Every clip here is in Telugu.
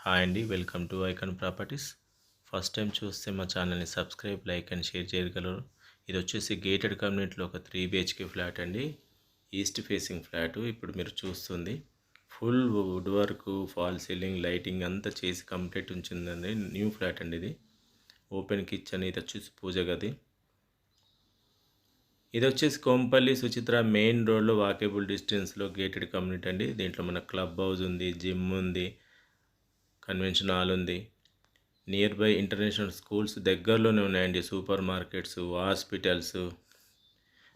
హాయ్ అండి, welcome to icon properties. First time చూస్తే మా ఛానల్ని సబ్స్క్రైబ్, లైక్ అండ్ షేర్ చేయగలరు. ఇది వచ్చేసి గేటెడ్ కమ్యూనిటీలో ఒక 3 BHK ఫ్లాట్ అండి. ఈస్ట్ ఫేసింగ్ ఫ్లాట్ ఇప్పుడు మీరు చూస్తుంది. Full wood work, fall ceiling, lighting అంతా చేసి కంప్లీట్ ఉంచిందండి. న్యూ ఫ్లాట్ అండి ఇది. ఓపెన్ కిచెన్, ఇది వచ్చేసి పూజ గది. ఇది వచ్చేసి కోంపల్లి సుచిత్ర మెయిన్ రోడ్లో వాకేబుల్ డిస్టెన్స్లో గేటెడ్ కమ్యూనిటీ అండి. దీంట్లో మన క్లబ్ హౌస్ ఉంది, జిమ్ ఉంది, కన్వెన్షన్ హాల్ ఉంది. నియర్ బై ఇంటర్నేషనల్ స్కూల్స్ దగ్గరలోనే ఉన్నాయండి. సూపర్ మార్కెట్స్, హాస్పిటల్స్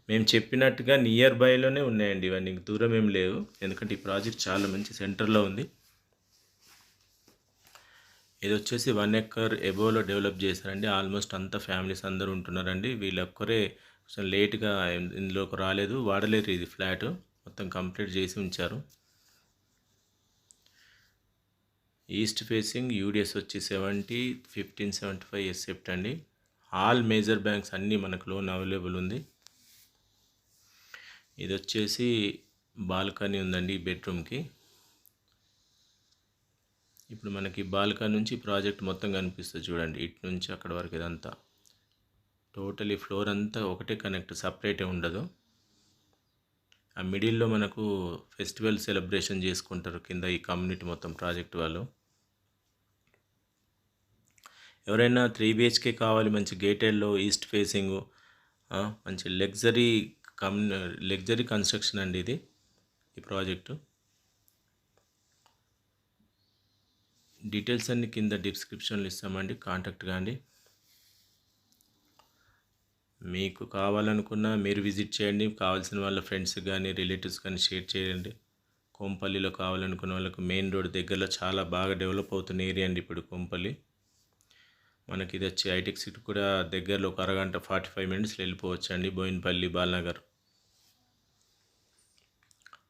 మేము చెప్పినట్టుగా నియర్ బైలోనే ఉన్నాయండి. ఇవన్నీ దూరం ఏం లేవు, ఎందుకంటే ఈ ప్రాజెక్ట్ చాలా మంచి సెంటర్లో ఉంది. ఇది వచ్చేసి 1 ఎకర్ ఎబోలో డెవలప్ చేశారండి. ఆల్మోస్ట్ అంతా ఫ్యామిలీస్ అందరూ ఉంటున్నారండి. వీళ్ళొక్కరే కొంచెం లేట్గా ఇందులోకి రాలేదు, వాడలేరు. ఇది ఫ్లాట్ మొత్తం కంప్లీట్ చేసి ఉంచారు. ఈస్ట్ ఫేసింగ్, యూడిఎస్ వచ్చి 70, 1575 ఎస్సెప్ట్ అండి. ఆల్ మేజర్ బ్యాంక్స్ అన్నీ మనకు లోన్ అవైలబుల్ ఉంది. ఇది వచ్చేసి బాల్కనీ ఉందండి ఈ బెడ్రూమ్కి. ఇప్పుడు మనకి బాల్కనీ నుంచి ప్రాజెక్ట్ మొత్తం కనిపిస్తుంది చూడండి. ఇటు నుంచి అక్కడ వరకు ఇదంతా టోటలీ ఫ్లోర్ అంతా ఒకటే కనెక్ట్, సపరేటే ఉండదు. ఆ మిడిల్లో మనకు ఫెస్టివల్ సెలబ్రేషన్ చేసుకుంటారు కింద ఈ కమ్యూనిటీ మొత్తం ప్రాజెక్ట్ వాళ్ళు. ఎవరైనా 3 BHK కావాలి మంచి గేటెడ్లో ఈస్ట్ ఫేసింగ్, మంచి లగ్జరీ కన్స్ట్రక్షన్ అండి ఇది, ఈ ప్రాజెక్టు. డీటెయిల్స్ అన్ని కింద డిస్క్రిప్షన్లో ఇస్తామండి, కాంటాక్ట్ కాండి. మీకు కావాలనుకున్నా మీరు విజిట్ చేయండి, కావాల్సిన వాళ్ళ ఫ్రెండ్స్ కానీ రిలేటివ్స్ కానీ షేర్ చేయండి. కోంపల్లిలో కావాలనుకున్న వాళ్ళకు మెయిన్ రోడ్ దగ్గరలో చాలా బాగా డెవలప్ అవుతున్న ఏరియా అండి ఇప్పుడు కోంపల్లి. మనకి ఇది వచ్చి హైటెక్ సిటీ కూడా దగ్గరలో ఒక అరగంట 45 మినిట్స్లో వెళ్ళిపోవచ్చు అండి, బోయినపల్లి, బాలనగర్.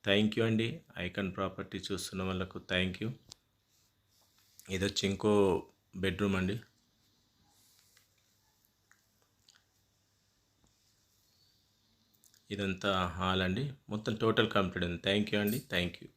థ్యాంక్ యూ అండి. ఐకాన్ ప్రాపర్టీ చూస్తున్న వాళ్ళకు థ్యాంక్ యూ. ఇది వచ్చి ఇంకో బెడ్రూమ్ అండి. ఇదంతా హాల్ అండి. మొత్తం టోటల్ కంప్లీట్ ఉంది. థ్యాంక్ యూ అండి, థ్యాంక్ యూ.